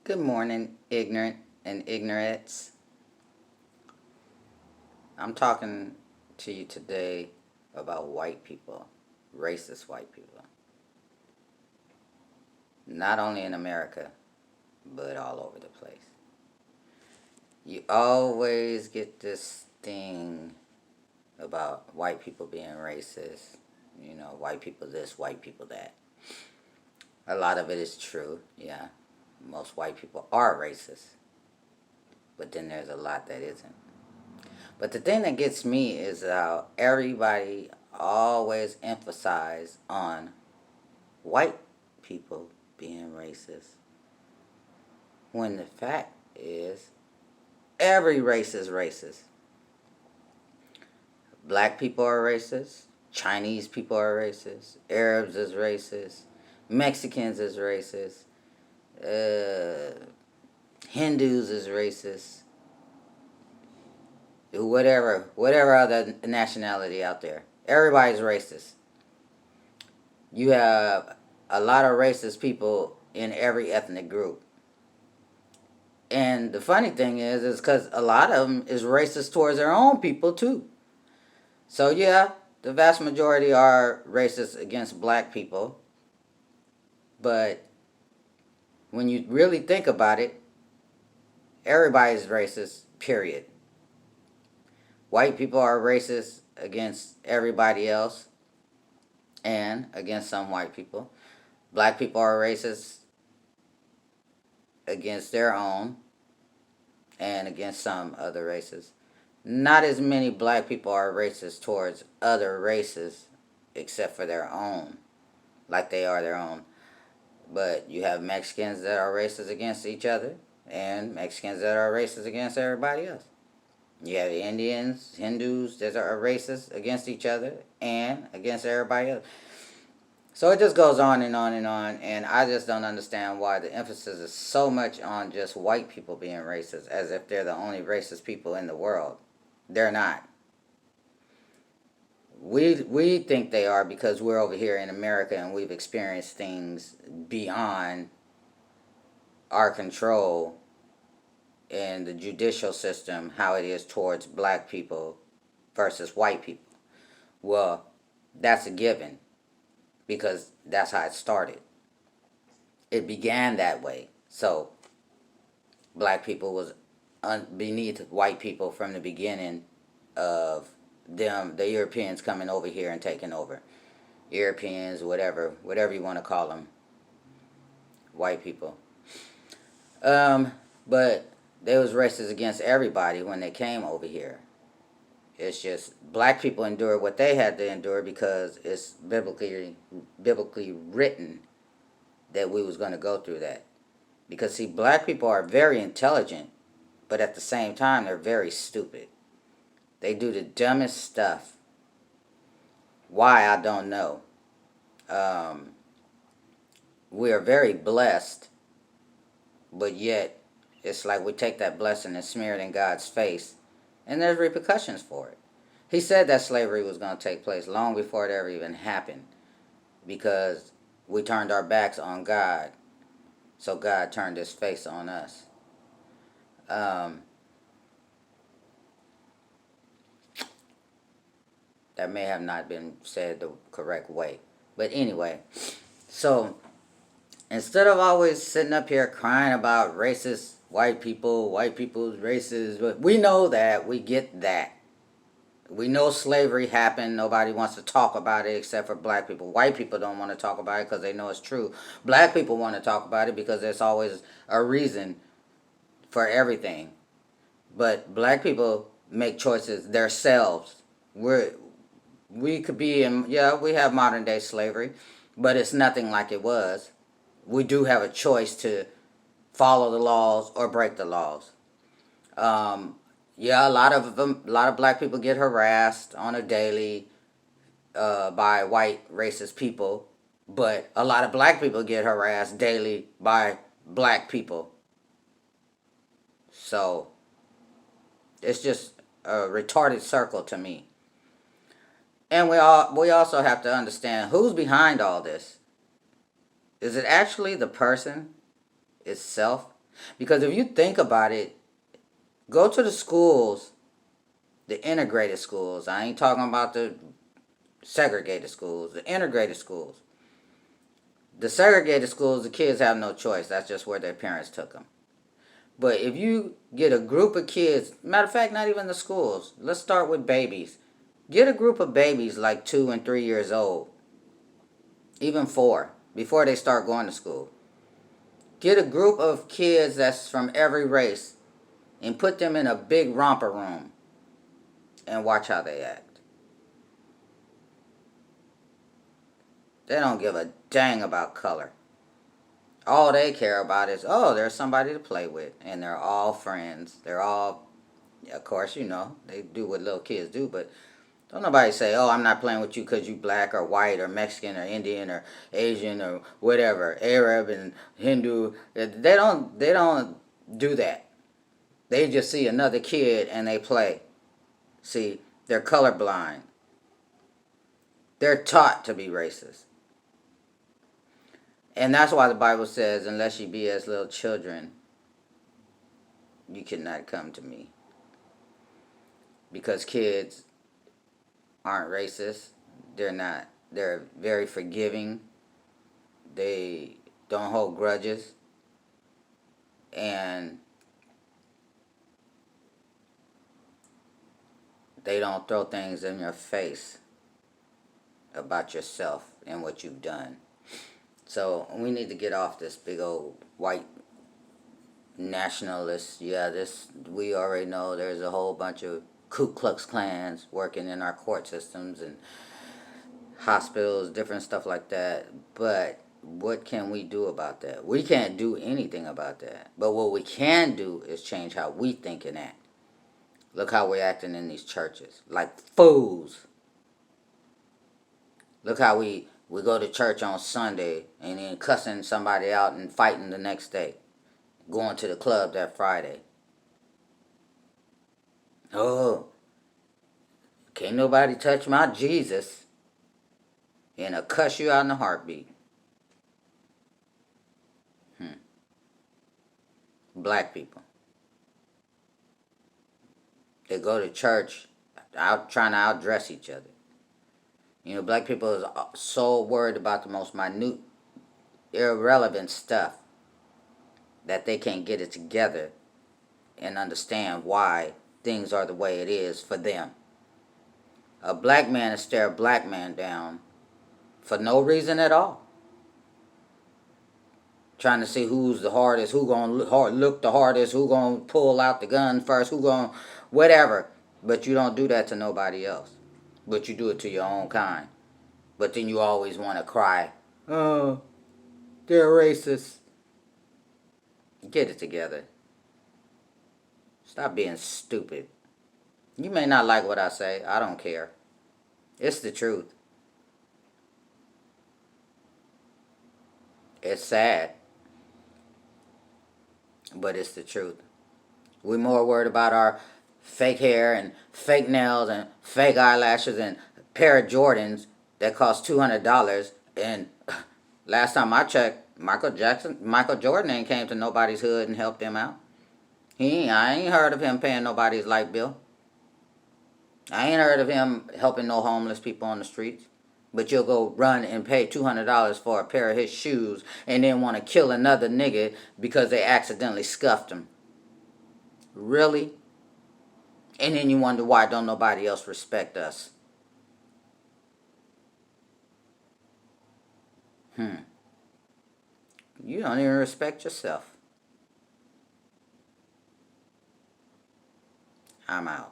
Good morning, ignorant and ignorates. I'm talking to you today about white people, racist white people. Not only in America, but all over the place. You always get this thing about white people being racist. White people this, white people that. A lot of it is true, yeah. Most white people are racist, but then there's a lot that isn't. But the thing that gets me is how everybody always emphasize on white people being racist, when the fact is every race is racist. Black people are racist, Chinese people are racist, Arabs is racist, Mexicans is racist, uh, Hindus is racist, whatever other nationality out there. Everybody's racist. You have a lot of racist people in every ethnic group. And the funny thing is because a lot of them is racist towards their own people too. So yeah, the vast majority are racist against black people. But when you really think about it, everybody's racist, period. White people are racist against everybody else and against some white people. Black people are racist against their own and against some other races. Not as many black people are racist towards other races except for their own, like they are their own. But you have Mexicans that are racist against each other and Mexicans that are racist against everybody else. You have Indians, Hindus that are racist against each other and against everybody else. So it just goes on and on and on, and I just don't understand why the emphasis is so much on just white people being racist, as if they're the only racist people in the world. They're not. We think they are because we're over here in America and we've experienced things beyond our control in the judicial system, how it is towards black people versus white people. Well, that's a given because that's how it started. It began that way. So black people was beneath white people from the beginning of the Europeans coming over here and taking over. Europeans, whatever you want to call them, white people. But they was racist against everybody when they came over here. It's just black people endured what they had to endure because it's biblically written that we was going to go through that. Because see, black people are very intelligent, but at the same time they're very stupid. They do the dumbest stuff. Why, I don't know. Um, we are very blessed, but yet it's like we take that blessing and smear it in God's face, and there's repercussions for it. He said that slavery was going to take place long before it ever even happened because we turned our backs on God, so God turned his face on us. Um, that may have not been said the correct way. But anyway, so instead of always sitting up here crying about racist white people's racist, but we know that, we get that. We know slavery happened. Nobody wants to talk about it except for black people. White people don't want to talk about it because they know it's true. Black people want to talk about it because there's always a reason for everything. But black people make choices themselves. We could be in, yeah, we have modern day slavery, but it's nothing like it was. We do have a choice to follow the laws or break the laws. Um, yeah, a lot of black people get harassed on a daily by white racist people, but a lot of black people get harassed daily by black people. So it's just a retarded circle to me. And we also have to understand who's behind all this. Is it actually the person itself? Because if you think about it, go to the schools, the integrated schools. I ain't talking about the segregated schools, the integrated schools. The segregated schools, the kids have no choice. That's just where their parents took them. But if you get a group of kids, matter of fact, not even the schools. Let's start with babies. Get a group of babies like 2 and 3 years old, even 4, before they start going to school. Get a group of kids that's from every race and put them in a big romper room and watch how they act. They don't give a dang about color. All they care about is, oh, there's somebody to play with. And they're all friends. They're all, of course, they do what little kids do, but don't nobody say, oh, I'm not playing with you because you black or white or Mexican or Indian or Asian or whatever, Arab and Hindu. They don't do that. They just see another kid and they play. See, they're colorblind. They're taught to be racist. And that's why the Bible says, unless you be as little children, you cannot come to me. Because kids aren't racist. They're not. They're very forgiving. They don't hold grudges. And they don't throw things in your face about yourself and what you've done. So we need to get off this big old white nationalist. Yeah, we already know there's a whole bunch of Ku Klux Klans working in our court systems and hospitals, different stuff like that. But what can we do about that? We can't do anything about that. But what we can do is change how we think and act. Look how we're acting in these churches, like fools. Look how we go to church on Sunday and then cussing somebody out and fighting the next day. Going to the club that Friday. Oh, can't nobody touch my Jesus. And I'll cuss you out in a heartbeat. Black people. They go to church out trying to outdress each other. Black people is so worried about the most minute, irrelevant stuff that they can't get it together and understand why things are the way it is for them. A black man will stare a black man down for no reason at all. Trying to see who's the hardest, who gonna look the hardest, who gonna pull out the gun first, who gonna whatever. But you don't do that to nobody else. But you do it to your own kind. But then you always want to cry, oh, they're racist. Get it together. Stop being stupid. You may not like what I say. I don't care. It's the truth. It's sad. But it's the truth. We're more worried about our fake hair and fake nails and fake eyelashes and a pair of Jordans that cost $200. And last time I checked, Michael Jordan ain't came to nobody's hood and helped them out. I ain't heard of him paying nobody's light bill. I ain't heard of him helping no homeless people on the streets. But you'll go run and pay $200 for a pair of his shoes and then want to kill another nigga because they accidentally scuffed him. Really? And then you wonder why don't nobody else respect us. You don't even respect yourself. I'm out.